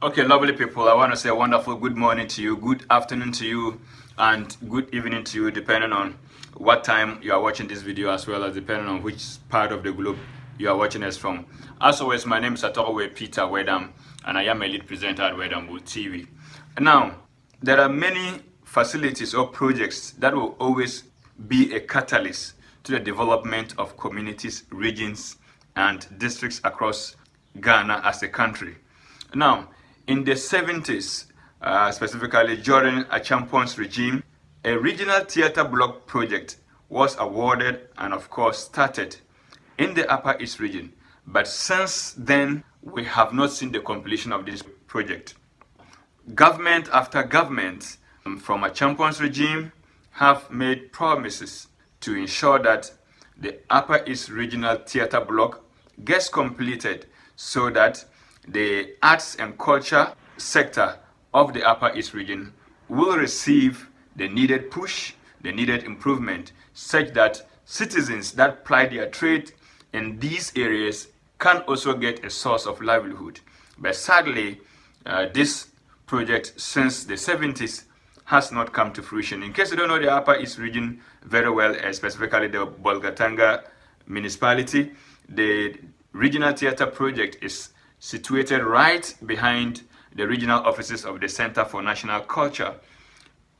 Okay, lovely people. I want to say a wonderful good morning to you, good afternoon to you, and good evening to you, depending on what time you are watching this video, as well as depending on which part of the globe you are watching us from. As always, my name is Atogwe Peter Wedam, and I am a lead presenter at Wedam TV. Now, there are many facilities or projects that will always be a catalyst to the development of communities, regions, and districts across Ghana as a country. Now, in the 70s, specifically during a Champon's regime, a regional theater block project was awarded and of course started in the Upper East region. But since then, we have not seen the completion of this project. Government after government from a Champon's regime have made promises to ensure that the Upper East Regional Theatre Block gets completed so that the arts and culture sector of the Upper East region will receive the needed push, the needed improvement, such that citizens that ply their trade in these areas can also get a source of livelihood. But sadly, this project since the 70s has not come to fruition. In case you don't know the Upper East region very well, specifically the Bolgatanga municipality, the regional theatre project is situated right behind the regional offices of the Center for National Culture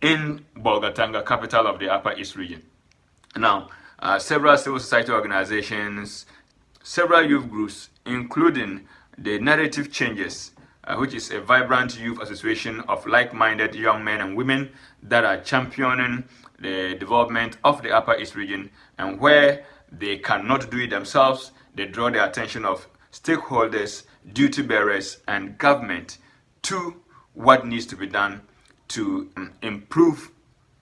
in Bolgatanga, capital of the Upper East region. Now, several civil society organizations, several youth groups, including the Narrative Changes, which is a vibrant youth association of like-minded young men and women that are championing the development of the Upper East region, and where they cannot do it themselves, they draw the attention of stakeholders, duty bearers, and government to what needs to be done to improve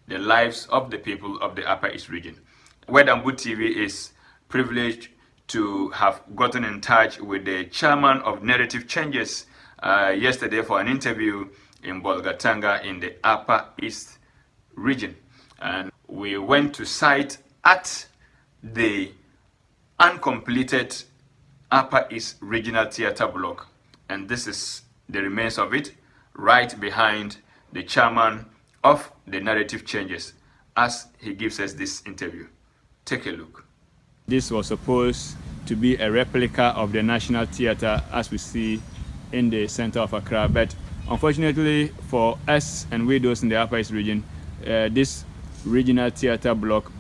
the lives of the people of the Upper East region. Wedambu TV is privileged to have gotten in touch with the chairman of Narrative Changes yesterday for an interview in Bolgatanga in the Upper East region. And we went to site at the uncompleted Upper East Regional Theatre Block. And this is the remains of it, right behind the chairman of the Narrative Changes, as he gives us this interview. Take a look. This was supposed to be a replica of the National Theatre as we see in the center of Accra, but unfortunately for us and we those in the Upper East region, this regional theatre block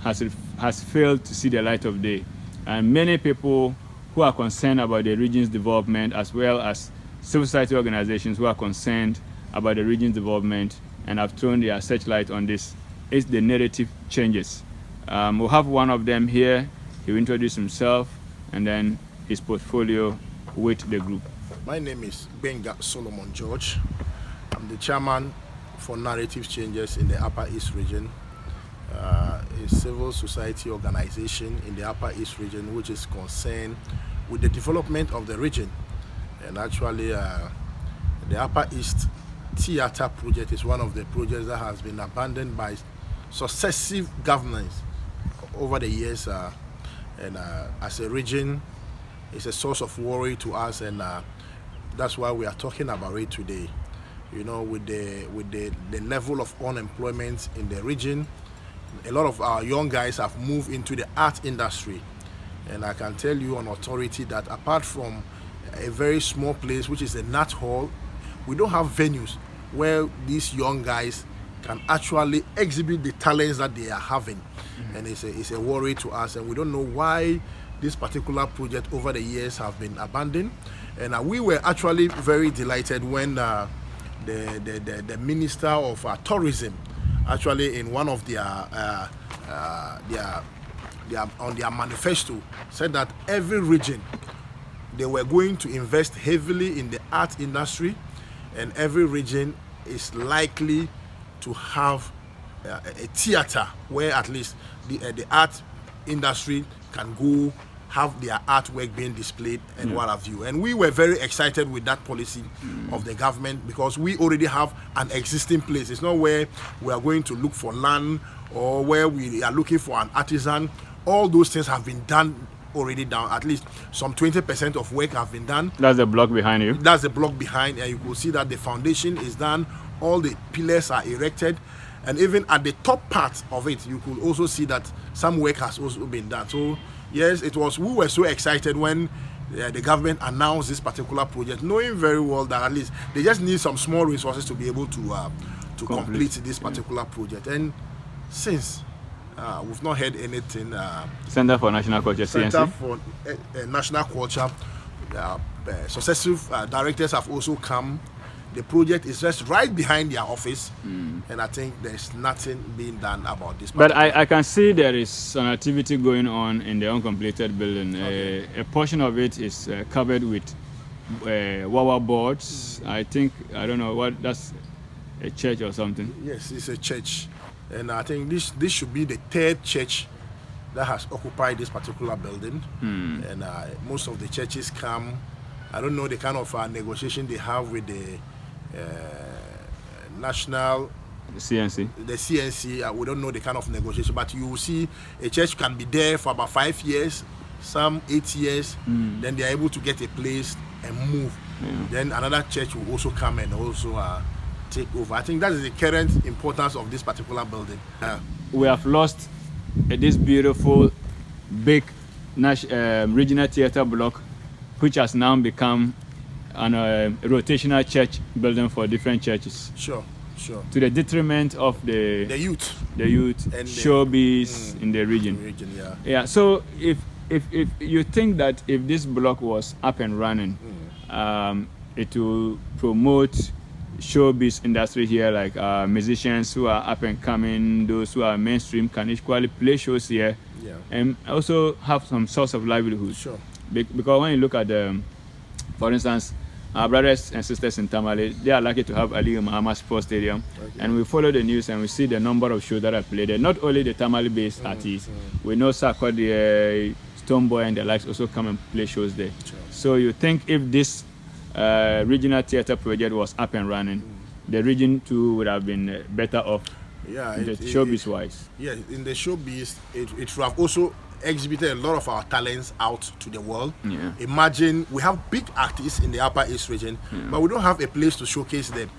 has failed to see the light of day. And many people who are concerned about the region's development, as well as civil society organizations who are concerned about the region's development and have thrown their searchlight on this, is the Narrative Changes. We'll have one of them here. He'll introduce himself and then his portfolio with the group. My name is Benga Solomon George. I'm the chairman for Narrative Changes in the Upper East region, a civil society organization in the Upper East region which is concerned with the development of the region. And actually, the Upper East Theatre project is one of the projects that has been abandoned by successive governments over the years. And as a region, it's a source of worry to us, and that's why we are talking about it today. You know, with the level of unemployment in the region, a lot of our young guys have moved into the art industry. And I can tell you on authority that apart from a very small place, which is the Nat Hall, we don't have venues where these young guys can actually exhibit the talents that they are having. Mm-hmm. And it's a worry to us, and we don't know why this particular project over the years have been abandoned. And we were actually very delighted when the Minister of Tourism actually in one of their on their manifesto said that every region they were going to invest heavily in the art industry, and every region is likely to have a theater where at least the art industry can go have their artwork being displayed and what have you. And we were very excited with that policy of the government, because we already have an existing place. It's not where we are going to look for land or where we are looking for an artisan. All those things have been done already done. At least some 20% of work have been done. That's the block behind you? That's the block behind, and you will see that the foundation is done, all the pillars are erected, and even at the top part of it, you could also see that some work has also been done. So yes, we were so excited when the government announced this particular project, knowing very well that at least they just need some small resources to be able to complete this particular project. And since we've not heard anything. Center for National Culture, Center CNC? for National Culture, successive directors have also come. The project is just right behind their office, and I think there's nothing being done about this. But I can see there is some activity going on in the uncompleted building. Okay. A portion of it is covered with Wawa boards. I think, I don't know what, that's a church or something. Yes, it's a church. And I think this should be the third church that has occupied this particular building. And most of the churches come. I don't know the kind of negotiation they have with the national CNC. The CNC. We don't know the kind of negotiation, but you will see a church can be there for about 5 years, some 8 years. Then they are able to get a place and move. Then another church will also come and also take over. I think that is the current importance of this particular building. We have lost this beautiful big regional theater block, which has now become a rotational church building for different churches. Sure. To the detriment of the youth and showbiz in the region. Yeah. So if you think that if this block was up and running, it will promote showbiz industry here, like musicians who are up and coming, those who are mainstream can equally play shows here, and also have some source of livelihood. Sure. Because when you look at for instance, our brothers and sisters in Tamale, they are lucky to have Ali Muhammad Sports Stadium, and we follow the news and we see the number of shows that are played there. Not only the Tamale-based artists, we know Sarkodie, Stoneboy and the likes also come and play shows there. Sure. So you think if this regional theater project was up and running, the region too would have been better off, showbiz wise? Yeah, in the showbiz, it would have also exhibited a lot of our talents out to the world. Imagine we have big artists in the Upper East region, but we don't have a place to showcase them.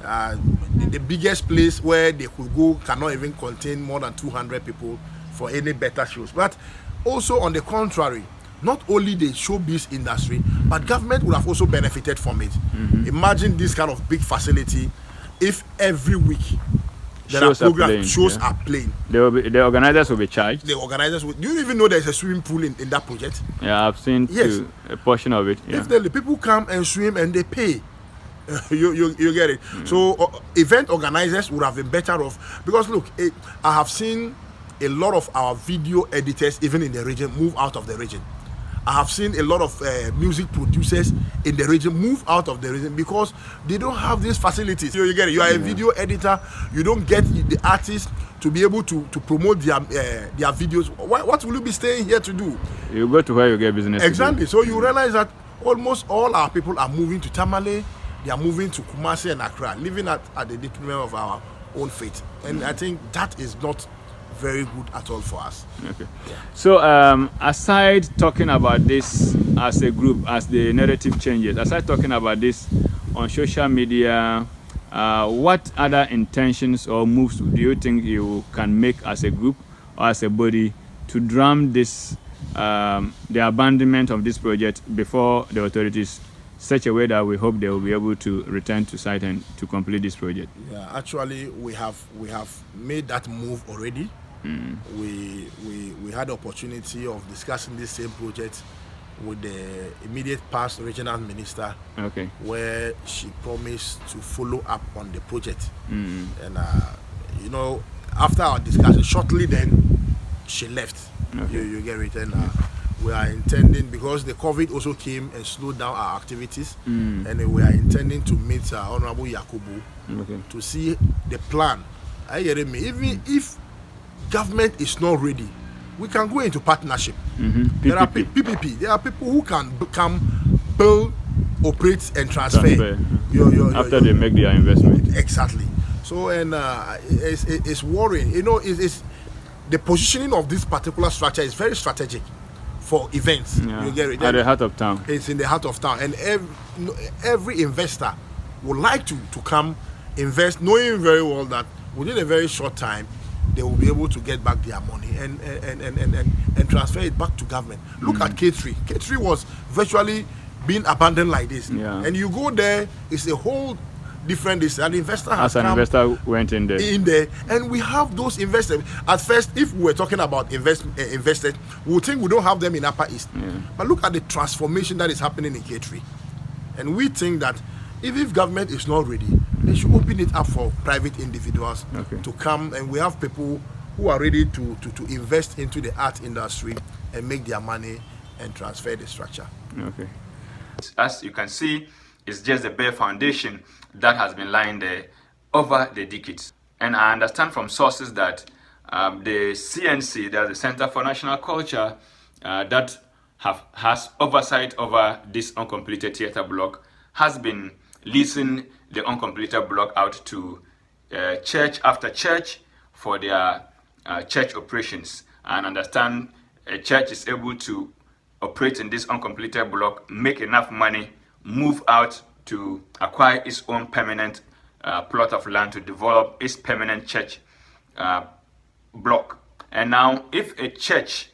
The biggest place where they could go cannot even contain more than 200 people for any better shows. But also on the contrary, not only the showbiz industry, but government would have also benefited from it. Imagine this kind of big facility if every week shows are playing. The organizers will be charged. The organizers will. Do you even know there's a swimming pool in that project? Yeah, I've seen a portion of it. If the people come and swim and they pay, you get it. So event organizers would have been better off, because look, I have seen a lot of our video editors, even in the region, move out of the region. I have seen a lot of music producers in the region move out of the region because they don't have these facilities. You get it. You are a video editor. You don't get the artists to be able to promote their videos. What will you be staying here to do? You go to where you get business. Exactly. So you realize that almost all our people are moving to Tamale. They are moving to Kumasi and Accra, living at the detriment of our own fate. And I think that is not very good at all for us. Okay. So aside talking about this as a group, as the narrative changes, aside talking about this on social media, what other intentions or moves do you think you can make as a group or as a body to drum this the abandonment of this project before the authorities, such a way that we hope they will be able to return to site and to complete this project? Yeah, actually we have made that move already. We had the opportunity of discussing this same project with the immediate past regional minister, where she promised to follow up on the project. And after our discussion, shortly then she left. You get it. And we are intending, because the COVID also came and slowed down our activities, and we are intending to meet Honorable Yakubu to see the plan. Even if government is not ready, we can go into partnership. There are PPP. There are people who can come, build, operate, and transfer. After they make their investment. Exactly. So, and it's worrying. It's the positioning of this particular structure is very strategic for events. Yeah. You get it? At the heart of town. It's in the heart of town, and every investor would like to come invest, knowing very well that within a very short time they will be able to get back their money and transfer it back to government. Look at Catering. Catering was virtually being abandoned like this. Yeah. And you go there, it's a whole different. An investor has As an investor went in there. And we have those investors. At first, if we were talking about investors, we would think we don't have them in Upper East. Yeah. But look at the transformation that is happening in Catering. And we think that if government is not ready, they should open it up for private individuals to come, and we have people who are ready to invest into the art industry and make their money and transfer the structure. Okay. As you can see, it's just the bare foundation that has been lying there over the decades. And I understand from sources that the CNC, that's the Center for National Culture, that has oversight over this uncompleted theatre block, has been leasing the uncompleted block out to church after church for their church operations. And understand a church is able to operate in this uncompleted block, make enough money, move out to acquire its own permanent plot of land to develop its permanent church block. And now, if a church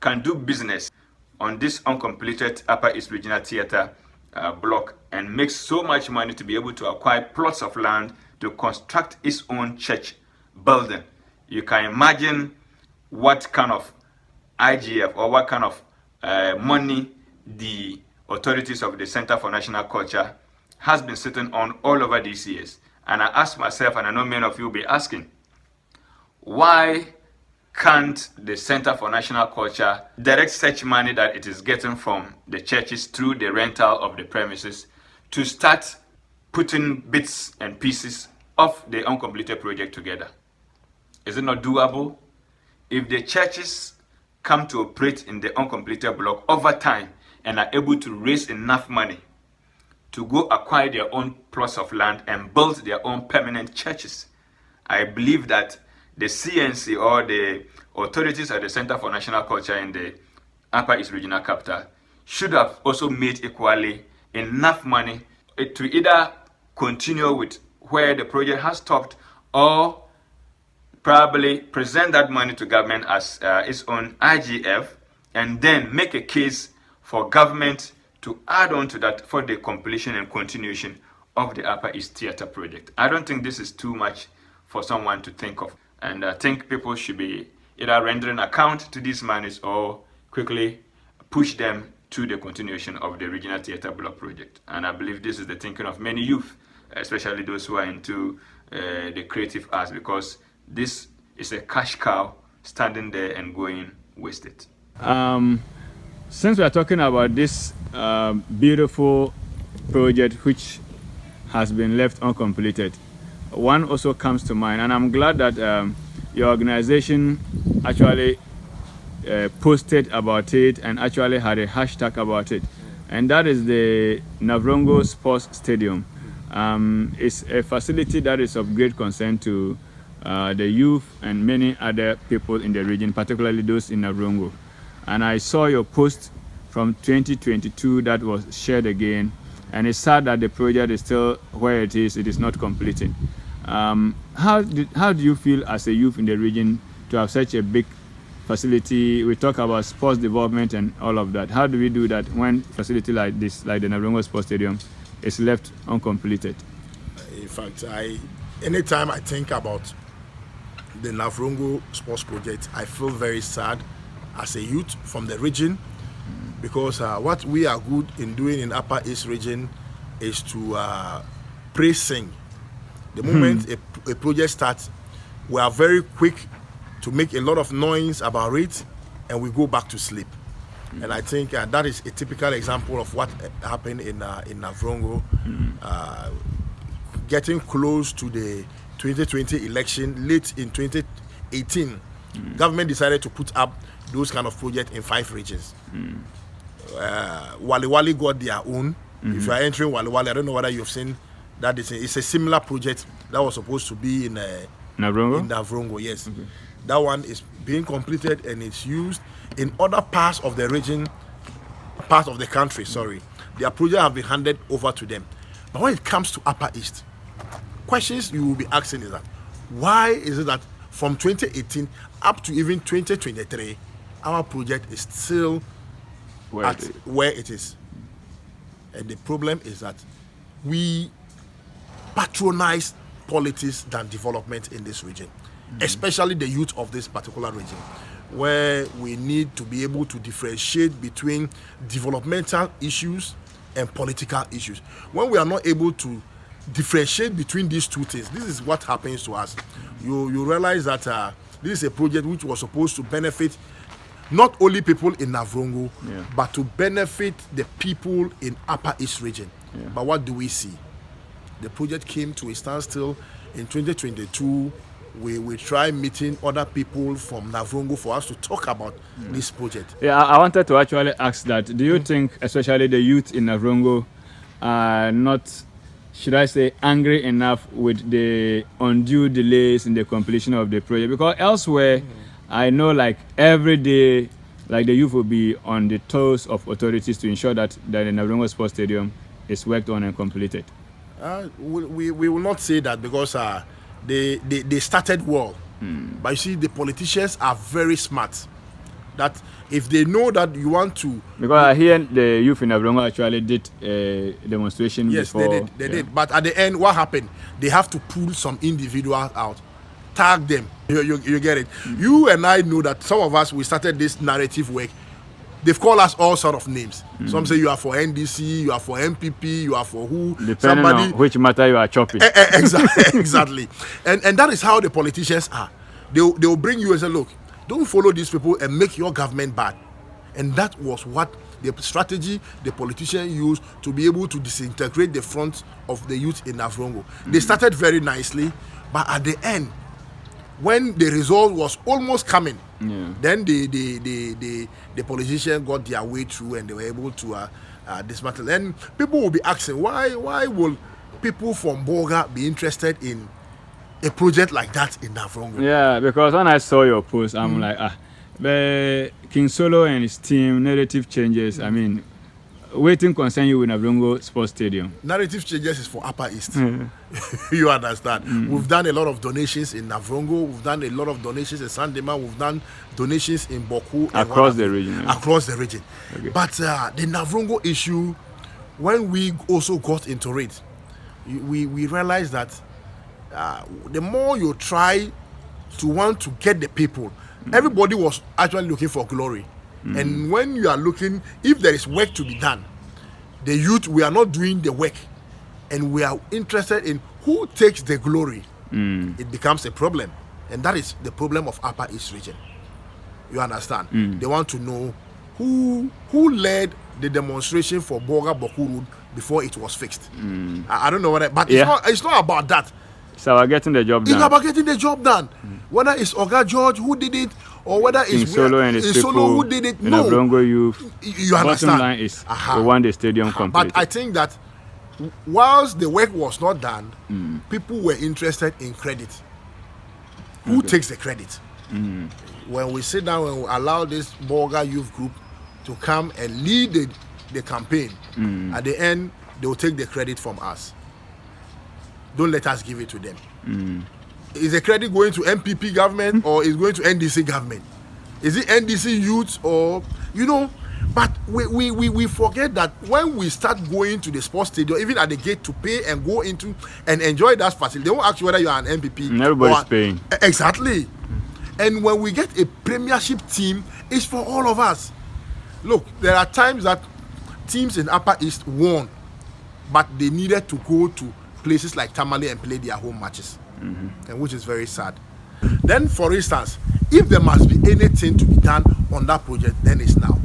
can do business on this uncompleted Upper East Regional Theatre block and makes so much money to be able to acquire plots of land to construct its own church building, you can imagine what kind of IGF or what kind of money the authorities of the Center for National Culture has been sitting on all over these years. And I ask myself, and I know many of you will be asking, why can't the Center for National Culture direct such money that it is getting from the churches through the rental of the premises to start putting bits and pieces of the uncompleted project together? Is it not doable? If the churches come to operate in the uncompleted block over time and are able to raise enough money to go acquire their own plots of land and build their own permanent churches, I believe that the CNC or the authorities at the Center for National Culture in the Upper East Regional Capital should have also made equally enough money to either continue with where the project has stopped or probably present that money to government as its own IGF and then make a case for government to add on to that for the completion and continuation of the Upper East Theatre project. I don't think this is too much for someone to think of. And I think people should be either rendering account to these monies or quickly push them to the continuation of the Regional Theatre Block project. And I believe this is the thinking of many youth, especially those who are into the creative arts, because this is a cash cow standing there and going wasted. Since we are talking about this beautiful project which has been left uncompleted, one also comes to mind, and I'm glad that your organization actually posted about it and actually had a hashtag about it, and that is the Navrongo Sports Stadium. It's a facility that is of great concern to the youth and many other people in the region, particularly those in Navrongo. And I saw your post from 2022 that was shared again, and it's sad that the project is still where it is not completed. How do you feel as a youth in the region to have such a big facility? We talk about sports development and all of that. How do we do that when facility like this, like the Navrongo Sports Stadium, is left uncompleted? In fact, anytime I think about the Navrongo Sports Project, I feel very sad as a youth from the region, because what we are good in doing in Upper East region is to praise sing. The moment a project starts, we are very quick to make a lot of noise about it, and we go back to sleep. And I think that is a typical example of what happened in Navrongo. Getting close to the 2020 election, late in 2018, government decided to put up those kind of projects in 5 regions. Wali Wali got their own. If you are entering Wali Wali, I don't know whether you've seen that. It's a similar project that was supposed to be in Navrongo? In Navrongo, yes. That one is being completed and it's used in other parts of the region, part of the country, sorry. Their project have been handed over to them. But when it comes to Upper East, questions you will be asking is that, why is it that from 2018 up to even 2023, our project is still where it is? And the problem is that we patronize politics than development in this region, especially the youth of this particular region, where we need to be able to differentiate between developmental issues and political issues. When we are not able to differentiate between these two things, this is what happens to us. You realize that this is a project which was supposed to benefit not only people in Navrongo, but to benefit the people in Upper East region. But what do we see? The project came to a standstill in 2022. We try meeting other people from Navrongo for us to talk about this project. Yeah, I wanted to actually ask that. Do you think, especially the youth in Navrongo, are not, should I say, angry enough with the undue delays in the completion of the project? Because elsewhere, I know like every day, like the youth will be on the toes of authorities to ensure that the Navrongo Sports Stadium is worked on and completed. We will not say that because they started well. But you see, the politicians are very smart. That if they know that you want to... Because I hear the youth in Navrongo actually did a demonstration before. Yes, they did. But at the end, what happened? They have to pull some individuals out, tag them. You get it? You and I know that some of us, we started this narrative work. They've called us all sort of names. Some say you are for NDC, you are for MPP, you are for who. Depending on which matter you are chopping. Exactly. And that is how the politicians are. They'll bring you and say, look, don't follow these people and make your government bad. And that was what the strategy the politicians used to be able to disintegrate the front of the youth in Navrongo. They started very nicely, but at the end, when the result was almost coming, then the politicians got their way through and they were able to dismantle. And people will be asking, why will people from Boga be interested in a project like that in Navrongo? Yeah, because when I saw your post, I'm like, but King Solo and his team, narrative changes, I mean, waiting concern you with Navrongo Sports Stadium. Narrative changes is for Upper East. You understand? We've done a lot of donations in Navrongo. We've done a lot of donations in Sandema. We've done donations in Boku. Across the region. Across the region. Okay. But the Navrongo issue, when we also got into it, we realized that the more you try to want to get the people, everybody was actually looking for glory. And when you are looking, if there is work to be done, the youth, we are not doing the work, and we are interested in who takes the glory. It becomes a problem, and that is the problem of Upper East region. You understand? They want to know who led the demonstration for Boga Boku Road before it was fixed. I don't know what, but it's not about that. It's about getting the job done. It's about getting the job done. Whether it's Oga George who did it, or whether it's Solo and his Solo who did it. No, Navrongo youth. You understand? Bottom line is we want the stadium complete. But I think that whilst the work was not done, people were interested in credit. Who takes the credit? When we sit down and we allow this Boga youth group to come and lead the campaign, at the end they will take the credit from us. Don't let us give it to them. Is the credit going to MPP government or is going to NDC government? Is it NDC youth or, you know? But we forget that when we start going to the sports stadium, even at the gate to pay and go into and enjoy that facility, they won't ask you whether you are an MPP. Everybody's paying. Exactly. And when we get a premiership team, it's for all of us. Look, there are times that teams in Upper East won, but they needed to go to places like Tamale and play their home matches. And which is very sad. Then, for instance, if there must be anything to be done on that project, then it's now.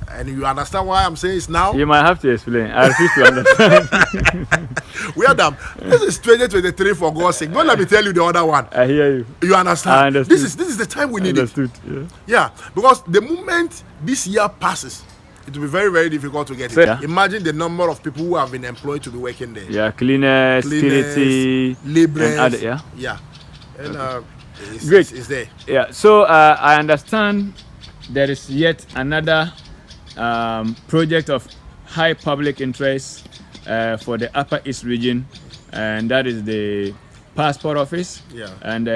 And you understand why I'm saying it's now? You might have to explain. I refuse to understand. We are done. This is 2023 for God's sake. Don't let me tell you the other one. I hear you. You understand? I understood. This is the time we need it. Yeah, because the moment this year passes, it will be very, very difficult to get it. Yeah. Imagine the number of people who have been employed to be working there. Yeah, cleaners, security, laborers, and other, yeah. And Great. It's there. Yeah. So I understand there is yet another project of high public interest for the Upper East region, and that is the passport office. Yeah. And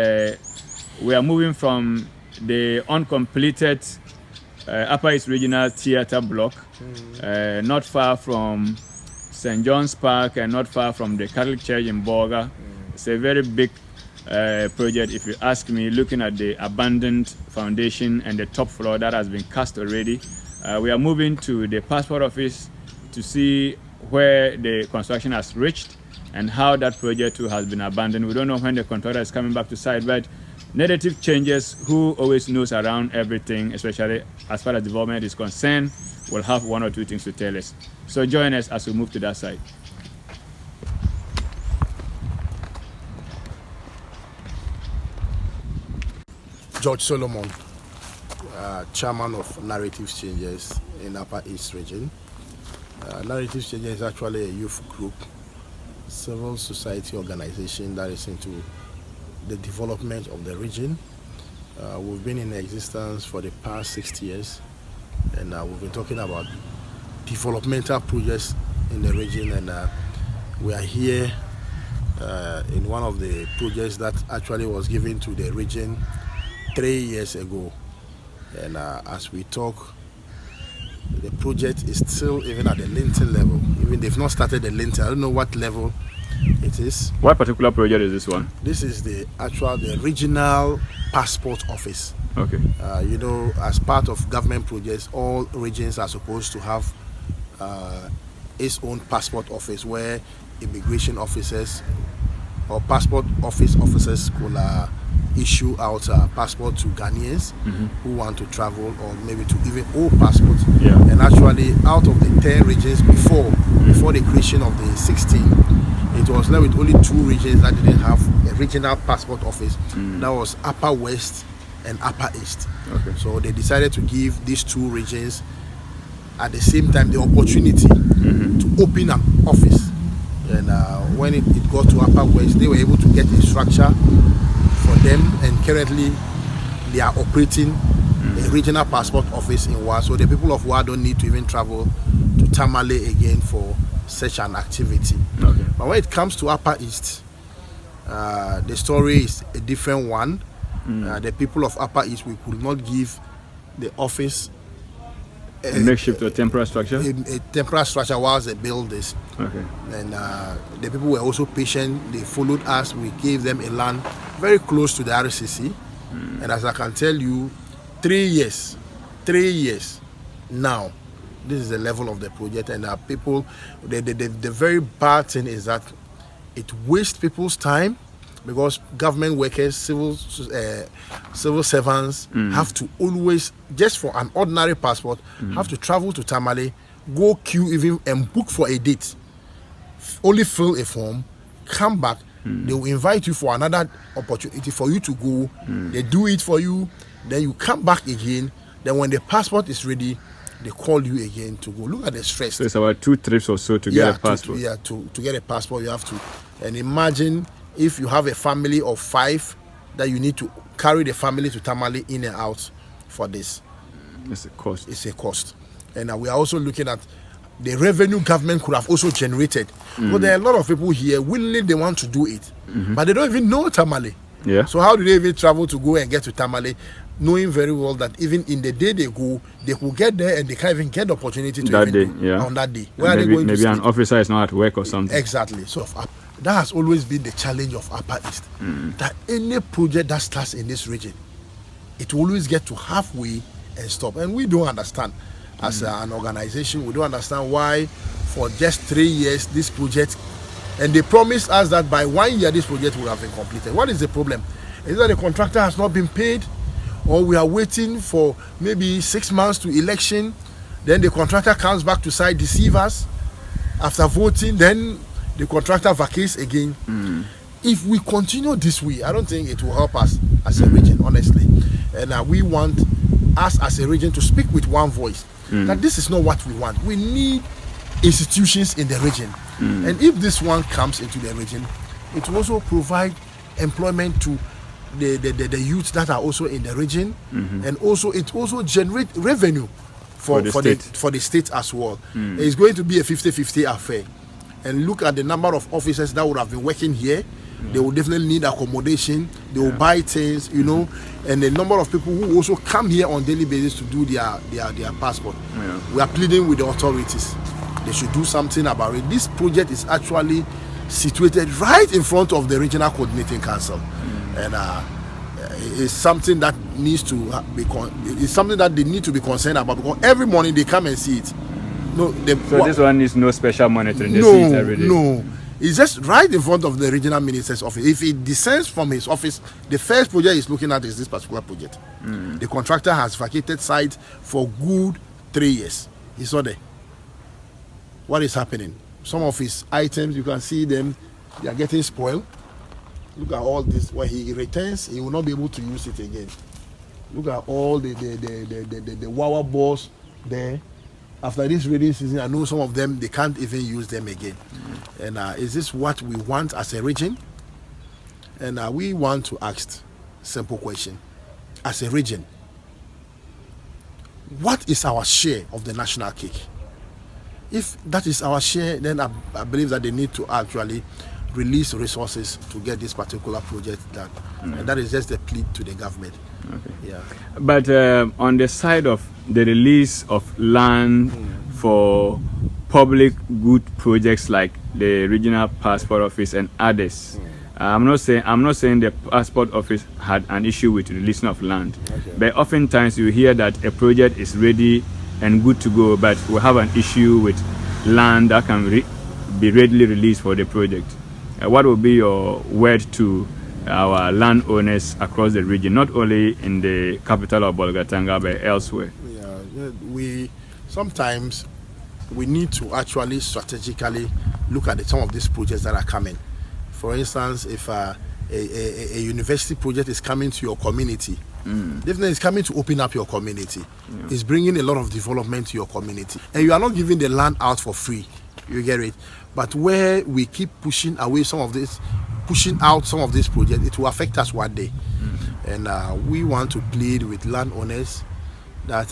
we are moving from the uncompleted Upper East Regional Theatre block, not far from St. John's Park and not far from the Catholic Church in Borga. It's a very big project, if you ask me, looking at the abandoned foundation and the top floor that has been cast already. We are moving to the passport office to see where the construction has reached and how that project too has been abandoned. We don't know when the contractor is coming back to site, but Narrative Changes, who always knows around everything, especially as far as development is concerned, will have one or two things to tell us. So join us as we move to that side. George Solomon, chairman of Narrative Changes in Upper East Region. Narrative Changes is actually a youth group, civil society organization that is into the development of the region. We've been in existence for the past 60 years, and we've been talking about developmental projects in the region, and we are here in one of the projects that actually was given to the region 3 years ago. And as we talk, the project is still even at the lintel level. Even they've not started the lintel. I don't know what level it is. What particular project is this one? This is the regional passport office. Okay. You know, as part of government projects, all regions are supposed to have its own passport office where immigration officers or passport office officers could issue out passport to Ghanaians who want to travel, or maybe to even old passports. Yeah. And actually, out of the 10 regions before the creation of the 16, it was left with only 2 regions that didn't have a regional passport office. That was Upper West and Upper East. Okay. So they decided to give these 2 regions at the same time the opportunity to open an office. And when it got to Upper West, they were able to get a structure for them, and currently they are operating a regional passport office in Wa. So the people of Wa don't need to even travel to Tamale again for such an activity. Okay. But when it comes to Upper East, the story is a different one. The people of Upper East, we could not give the office a makeshift or temporary structure? A temporary structure whilst they build this. Okay. And the people were also patient. They followed us. We gave them a land very close to the RCC. And as I can tell you, 3 years now, this is the level of the project. And people, the very bad thing is that it wastes people's time, because government workers, civil servants have to always, just for an ordinary passport, have to travel to Tamale, go queue even and book for a date, only fill a form, come back, they will invite you for another opportunity for you to go, they do it for you, then you come back again, then when the passport is ready, they call you again to go. Look at the stress. So it's about 2 trips or so to get a passport. To get a passport you have to. And imagine if you have a family of 5 that you need to carry the family to Tamale in and out for this. It's a cost. It's a cost. And we are also looking at the revenue government could have also generated. But there are a lot of people here willingly they want to do it, but they don't even know Tamale. Yeah. So how do they even travel to go and get to Tamale, knowing very well that even in the day they go, they will get there and they can't even get the opportunity to that day, yeah. on that day. Where maybe, are they going maybe to an officer is not at work or something. Exactly. So that has always been the challenge of Upper East. That any project that starts in this region, it will always get to halfway and stop. And we don't understand. As an organization, we don't understand why for just 3 years this project, and they promised us that by 1 year this project will have been completed. What is the problem? Is that the contractor has not been paid, or we are waiting for maybe 6 months to election, then the contractor comes back to site, deceive us after voting, then the contractor vacates again. If we continue this way, I don't think it will help us as a region, honestly. And we want us as a region to speak with one voice, that this is not what we want. We need institutions in the region. And if this one comes into the region, it will also provide employment to the youth that are also in the region, and also it also generate revenue for the state as well. It's going to be a 50-50 affair. And look at the number of officers that would have been working here. They will definitely need accommodation. They will buy things, and the number of people who also come here on daily basis to do their passport. We are pleading with the authorities. They should do something about it. This project is actually situated right in front of the Regional Coordinating Council, and it's something that needs to it's something that they need to be concerned about, because every morning they come and see it. So this one needs no special monitoring. They see it every day. No. It's just right in front of the regional minister's office. If it descends from his office, the first project he's looking at is this particular project. The contractor has vacated site for good 3 years. He's not there. What is happening? Some of his items, you can see them, they are getting spoiled. Look at all this. When he returns, he will not be able to use it again. Look at all the Wawa balls there. After this rainy season, I know some of them, they can't even use them again. And is this what we want as a region? And we want to ask simple question. As a region, what is our share of the national cake? If that is our share, then I believe that they need to actually release resources to get this particular project done. And that is just a plea to the government. Okay. Yeah. But on the side of the release of land for public good projects like the Regional Passport Office and others, I'm not saying the Passport Office had an issue with releasing of land, but oftentimes you hear that a project is ready and good to go, but we have an issue with land that can be readily released for the project. What will be your word to our landowners across the region, not only in the capital of Bolgatanga but elsewhere? Sometimes we need to actually strategically look at some of these projects that are coming. For instance, if a university project is coming to your community, definitely it's coming to open up your community. It's bringing a lot of development to your community, and you are not giving the land out for free. You get it? But where we keep pushing out some of this projects, it will affect us one day. And we want to plead with landowners that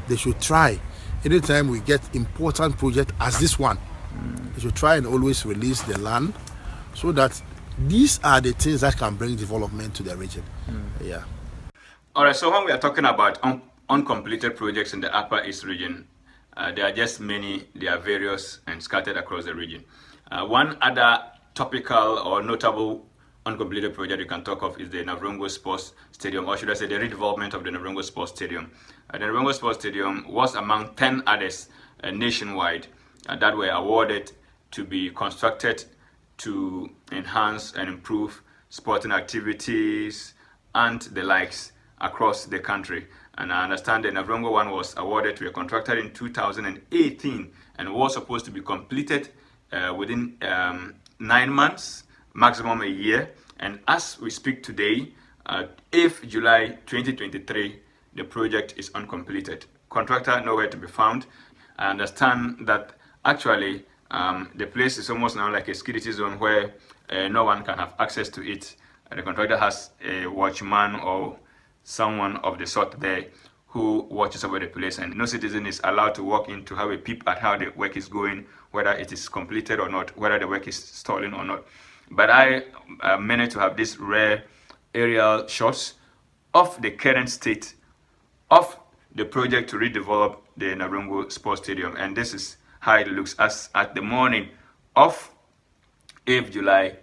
they should try. Anytime we get important project as this one, they should try and always release the land, so that these are the things that can bring development to the region. Yeah. All right. So when we are talking about uncompleted projects in the Upper East region, there are just many. They are various and scattered across the region. One other topical or notable uncompleted project you can talk of is the Navrongo Sports Stadium, or should I say the redevelopment of the Navrongo Sports Stadium. The Navrongo Sports Stadium was among 10 others nationwide that were awarded to be constructed to enhance and improve sporting activities and the likes across the country. And I understand the Navrongo one was awarded to a contractor in 2018 and was supposed to be completed within 9 months, maximum a year. And as we speak today, 8th July 2023, the project is uncompleted. Contractor nowhere to be found. I understand that actually the place is almost now like a security zone where no one can have access to it. The contractor has a watchman or someone of the sort there who watches over the place, and no citizen is allowed to walk in to have a peep at how the work is going, whether it is completed or not, whether the work is stalling or not. But I managed to have these rare aerial shots of the current state of the project to redevelop the Navrongo Sports Stadium, and this is how it looks as at the morning of 8th July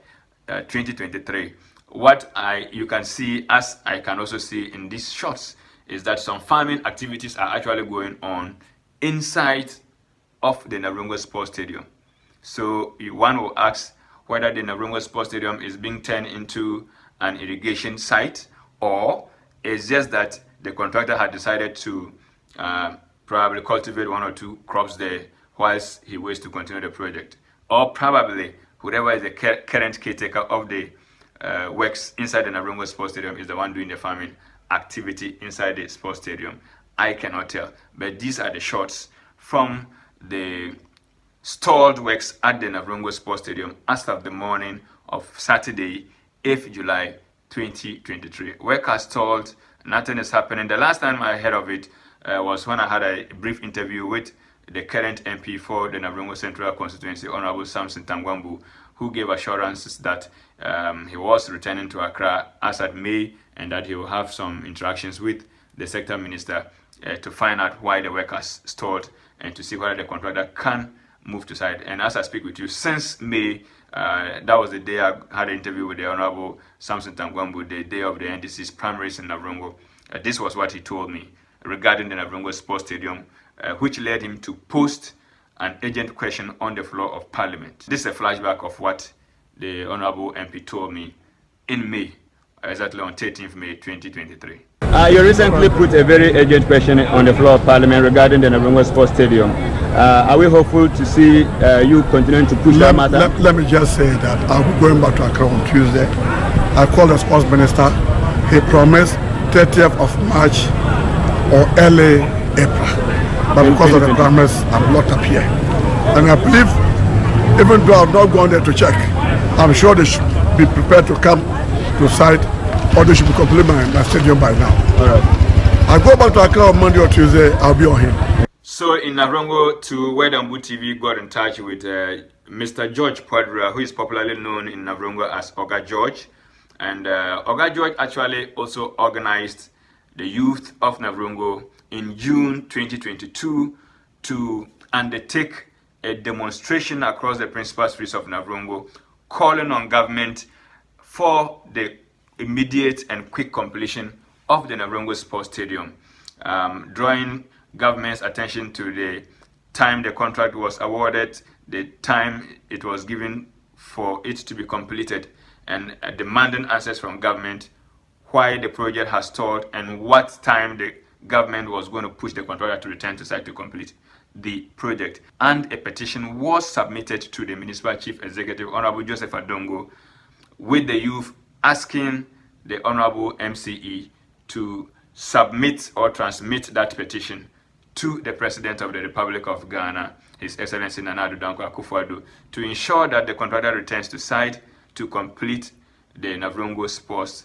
2023. What you can see, as I can also see in these shots, is that some farming activities are actually going on inside of the Navrongo Sports Stadium. So one will ask whether the Navrongo Sports Stadium is being turned into an irrigation site, or it's just that the contractor had decided to probably cultivate 1 or 2 crops there whilst he waits to continue the project. Or probably whoever is the current caretaker of the works inside the Navrongo Sports Stadium is the one doing the farming activity inside the sports stadium. I cannot tell. But these are the shots from the stalled works at the Navrongo Sports Stadium as of the morning of Saturday, 8th July 2023. Work has stalled, nothing is happening. The last time I heard of it was when I had a brief interview with the current MP for the Navrongo Central Constituency, Honorable Samson Tangwambu, who gave assurances that he was returning to Accra as at May and that he will have some interactions with the sector minister to find out why the work has stalled and to see whether the contractor can move to site. And as I speak with you, since May, that was the day I had an interview with the Honorable Samson Tangwambu, the day of the NDC's primaries in Navrongo. This was what he told me regarding the Navrongo Sports Stadium, which led him to post an urgent question on the floor of Parliament. This is a flashback of what the Honorable MP told me in May, exactly on 13th May 2023. You recently put a very urgent question on the floor of Parliament regarding the Navrongo Sports Stadium. Are we hopeful to see you continuing to push that matter? Let me just say that I'll be going back to Accra on Tuesday. I called the sports minister. He promised 30th of March or early April. But because of the promise, I'm locked up here. And I believe, even though I've not gone there to check, I'm sure they should be prepared to come to site, or they should be completing my stadium by now. All right. I go back to Accra on Monday or Tuesday, I'll be on him. So in Navrongo, to Wedambu TV got in touch with Mr. George Padra, who is popularly known in Navrongo as Oga George. And Oga George actually also organized the youth of Navrongo in June 2022 to undertake a demonstration across the principal streets of Navrongo, calling on government for the immediate and quick completion of the Navrongo Sports Stadium, drawing government's attention to the time the contract was awarded, the time it was given for it to be completed, and demanding answers from government why the project has stalled and what time the government was going to push the contractor to return to site to complete the project. And a petition was submitted to the Municipal Chief Executive, Honorable Joseph Adongo, with the youth asking the Honorable MCE to submit or transmit that petition to the President of the Republic of Ghana, His Excellency Nana Addo Dankwa Akufo-Addo, to ensure that the contractor returns to site to complete the Navrongo Sports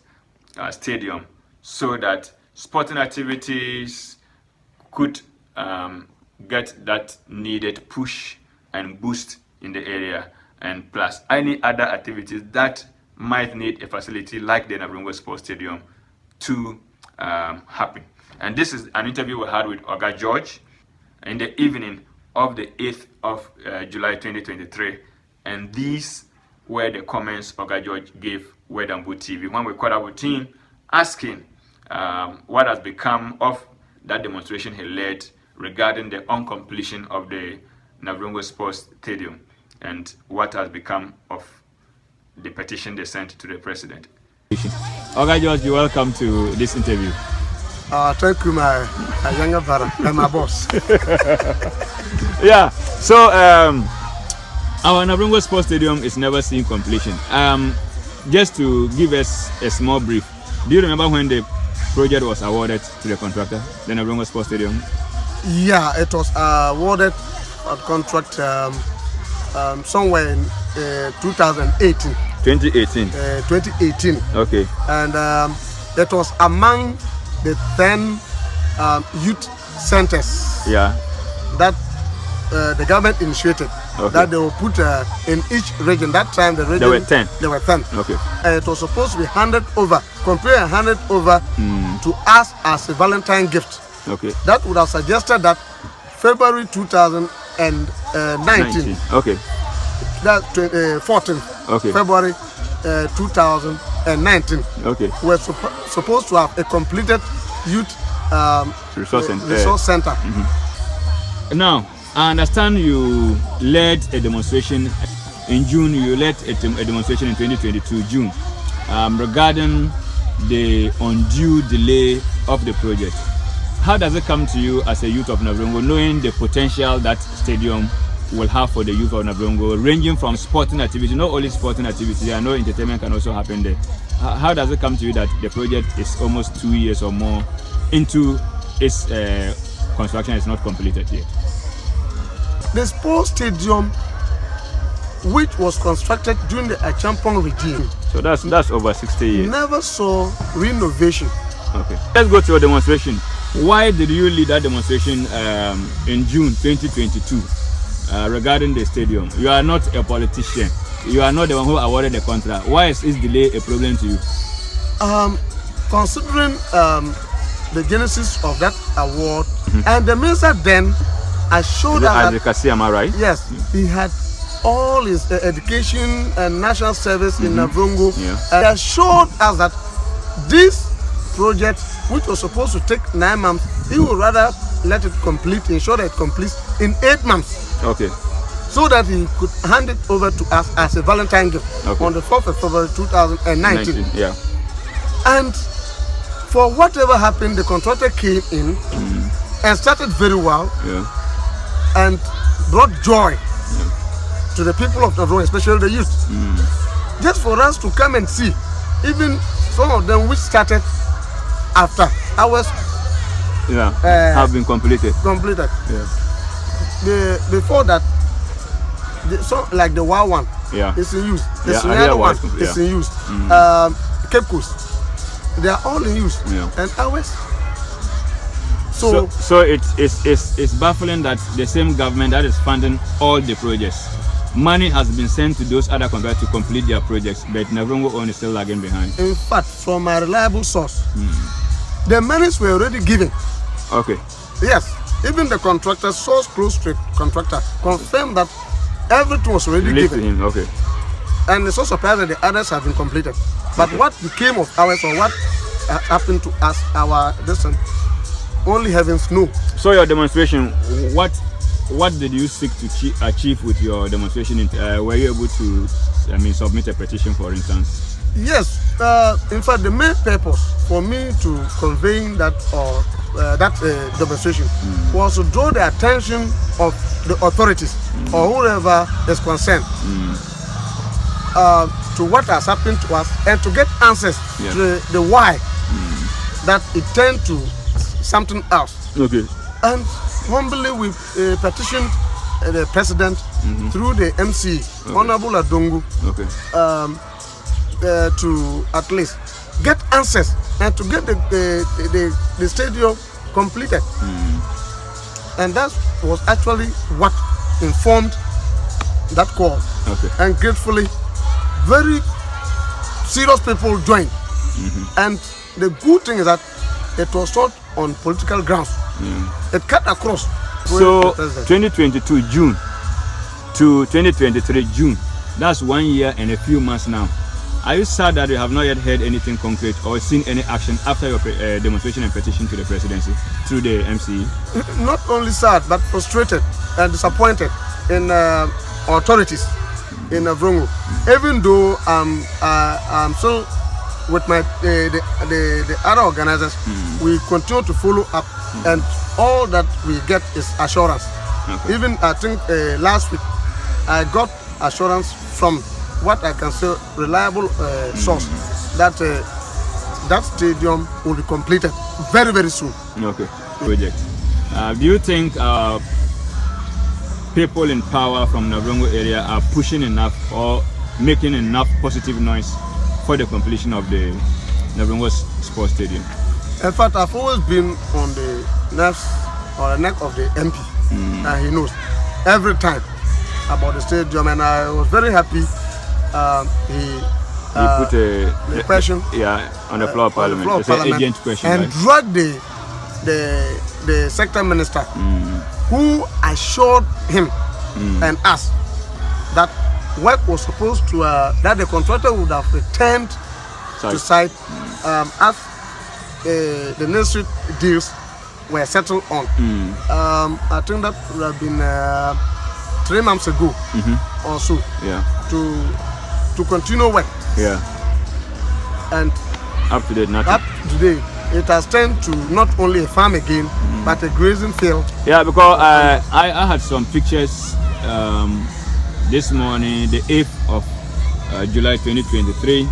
Stadium, so that sporting activities could get that needed push and boost in the area, and plus any other activities that might need a facility like the Navrongo Sports Stadium to happen. And this is an interview we had with Oga George in the evening of the 8th of July 2023, and these were the comments Oga George gave Wedambu TV when we caught up with him, asking what has become of that demonstration he led regarding the uncompletion of the Navrongo Sports Stadium and what has become of the petition they sent to the president. Oga George, you're welcome to this interview. Thank you, my younger brother and my boss. Yeah, so our Navrongo Sports Stadium is never seen completion. Just to give us a small brief, do you remember when the project was awarded to the contractor, the Navrongo Sports Stadium? Yeah, it was awarded a contract somewhere in 2018. 2018. 2018. Okay. And it was among the 10 youth centers. Yeah. That the government initiated. Okay. That they will put in each region. That time the region There were 10. There were 10. Okay. It was supposed to be handed over, completely handed over to us as a Valentine gift. Okay. That would have suggested that February 2019. Okay. That 14th Okay. February 2019. Okay. We're supposed to have a completed youth Resource center. Mm-hmm. Now, I understand you led a demonstration in June. You led a demonstration in 2022 June regarding the undue delay of the project. How does it come to you as a youth of Navrongo, knowing the potential that stadium will have for the youth of Navrongo, ranging from sporting activity, not only sporting activity, I know entertainment can also happen there. How does it come to you that the project is almost 2 years or more into its construction is not completed yet? The sports stadium, which was constructed during the Achampong regime, So that's over 60 years. Never saw renovation. Okay. Let's go to your demonstration. Why did you lead that demonstration in June 2022 regarding the stadium? You are not a politician. You are not the one who awarded the contract. Why is this delay a problem to you? Considering the genesis of that award, and the minister then assured us that, am I right? Yes, he had all his education and national service in Navrongo, and assured us that this project, which was supposed to take 9 months, he would rather let it complete, ensure that it completes in 8 months. Okay. So that he could hand it over to us as a Valentine gift on the 4th of February 2019. Yeah. And for whatever happened, the contractor came in and started very well and brought joy to the people of Navrongo, especially the youth. Just for us to come and see, even some of them which started after hours have been completed. Yeah. Before that, like the WOW one, it's in use. The Scenario one is in use. Cape Coast, they are all in use. And ours. So it's baffling that the same government that is funding all the projects, money has been sent to those other contractors to complete their projects, but Navrongo own is still lagging behind. In fact, from a reliable source, the monies were already given. Okay. Yes, even the contractor, source close to contractor, confirmed that everything was already given. Him. Okay. And it's so surprised that the others have been completed. But what became of ours, or what happened to us, our distance, only heavens know. So your demonstration, what did you seek to achieve with your demonstration? Were you able to, submit a petition, for instance? Yes. In fact, the main purpose for me to conveying that demonstration was to draw the attention of the authorities or whoever is concerned to what has happened to us, and to get answers to the why that it turned to something else. Okay. And humbly we petitioned the president through the MC, Honorable Adongo, to at least get answers and to get the stadium completed. And that was actually what informed that call. And gratefully, very serious people joined. And the good thing is that it was not on political grounds. It cut across. So 2022 June to 2023 June, that's 1 year and a few months now. Are you sad that you have not yet heard anything concrete or seen any action after your demonstration and petition to the presidency through the MCE? Not only sad, but frustrated and disappointed in authorities in Navrongo. Even though I'm still with my the other organizers, we continue to follow up, and all that we get is assurance. Even I think last week I got assurance from what I can say reliable source that that stadium will be completed very, very soon. Okay. Project. Do you think people in power from Navrongo area are pushing enough or making enough positive noise for the completion of the Navrongo Sports Stadium? In fact, I've always been on the neck of the MP, and he knows every time about the stadium, and I was very happy. He put a question on the floor of Parliament. It's an agent question, and dragged the sector minister, who assured him and us that work was supposed to that the contractor would have returned to site as the necessary deals were settled on. I think that would have been 3 months ago or so. To continue work. And up to date, nothing. Up to date, it has turned to not only a farm again, but a grazing field. Yeah, because I had some pictures this morning, the 8th of July 2023,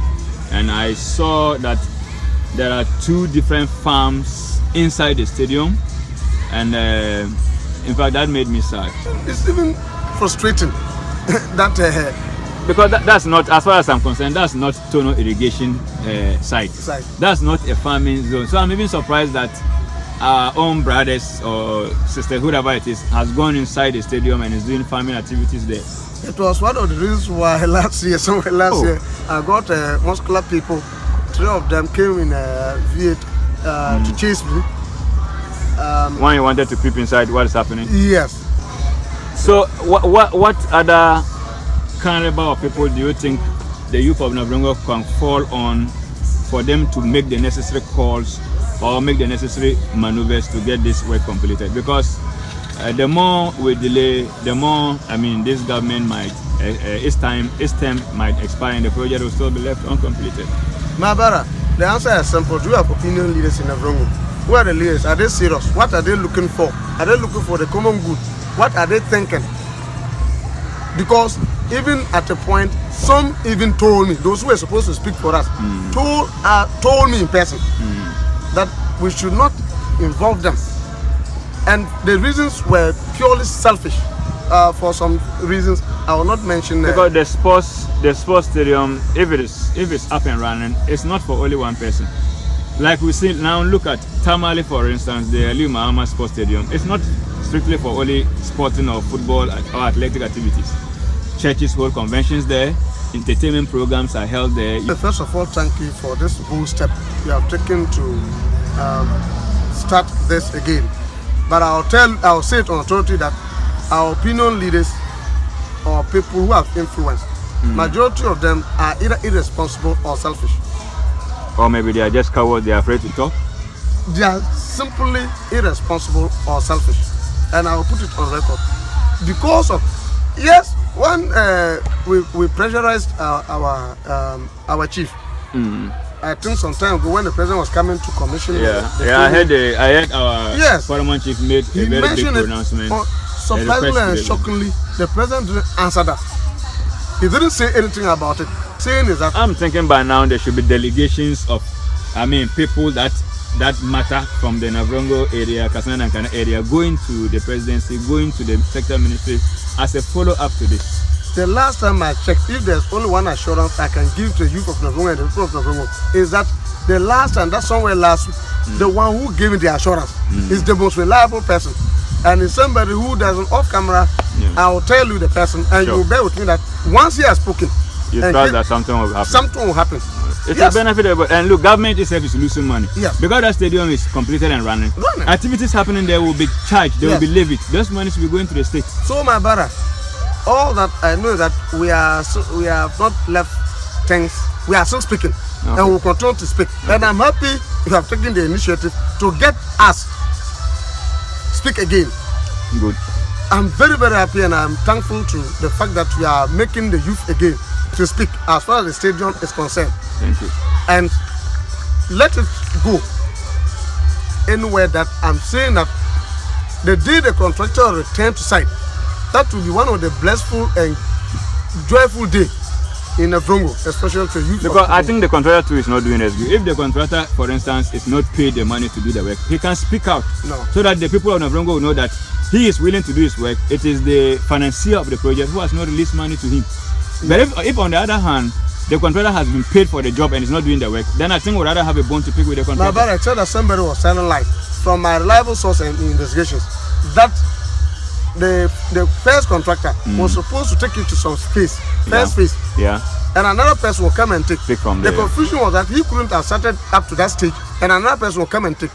and I saw that there are 2 different farms inside the stadium, and in fact that made me sad. It's even frustrating that because that's not, as far as I'm concerned, that's not Tono irrigation site. That's not a farming zone. So I'm even surprised that our own brothers or sisters, whoever it is, has gone inside the stadium and is doing farming activities there. It was one of the reasons why last year I got muscular people. 3 of them came in V8 to chase me. When you wanted to creep inside, what is happening? Yes. So what other caliber of people do you think the youth of Navrongo can fall on for them to make the necessary calls or make the necessary maneuvers to get this work completed? Because the more we delay, the more, this government might, its term might expire and the project will still be left uncompleted. My brother, the answer is simple. Do you have opinion leaders in Navrongo? Who are the leaders? Are they serious? What are they looking for? Are they looking for the common good? What are they thinking? Because even at a point, some even told me, those who were supposed to speak for us, told me in person that we should not involve them. And the reasons were purely selfish. For some reasons I will not mention. Because the sports stadium, if it's up and running, it's not for only one person. Like we see now, look at Tamale, for instance, the Ali Mahama Sports Stadium. It's not strictly for only sporting or football or athletic activities. Churches hold conventions there, entertainment programs are held there. First of all, thank you for this bold step you have taken to start this again. But I'll say it on authority that our opinion leaders or people who have influence, majority of them are either irresponsible or selfish. Or maybe they are just cowards, they are afraid to talk. They are simply irresponsible or selfish. And I will put it on record. Because of, yes, when we pressurized our chief. I think some time ago when the president was coming to commission. I heard our Parliament chief made a very big pronouncement. Surprisingly and shockingly, the president didn't answer that. He didn't say anything about it. Saying is that I'm thinking by now there should be delegations of, people that matter from the Navrongo area, Kasana and Kana area, going to the presidency, going to the sector ministry as a follow-up to this. The last time I checked, if there's only one assurance I can give to the youth of Navrongo and the people of Navrongo, is that the last time, that's somewhere last week, the one who gave me the assurance is the most reliable person. And it's somebody who doesn't off camera. I will tell you the person, and you will bear with me that once he has spoken, you trust that something will happen. Something will happen. It's a benefit, and look, government itself is losing money. Yes. Because that stadium is completed and running. Activities happening there will be charged, they will be levied. Those monies will be going to the state. So my brother, all that I know is that we have not left things. We are still speaking, and we will continue to speak. And I'm happy you have taken the initiative to get us speak again. Good. I'm very, very happy, and I'm thankful to the fact that we are making the youth again to speak as far as the stadium is concerned. Thank you. And let it go anywhere that I'm saying that the day the contractor returns to site, that will be one of the blissful and joyful day in Navrongo, especially to youth. Because I think the contractor too is not doing as good. If the contractor, for instance, is not paid the money to do the work, he can speak out so that the people of Navrongo will know that he is willing to do his work. It is the financier of the project who has not released money to him. But if on the other hand, the contractor has been paid for the job and is not doing the work, then I think we'd rather have a bone to pick with the contractor. But I said that somebody was telling lies from my reliable source and investigations that the first contractor was supposed to take it to some space, phase, and another person will come and take. From the confusion was that he couldn't have started up to that stage, and another person will come and take.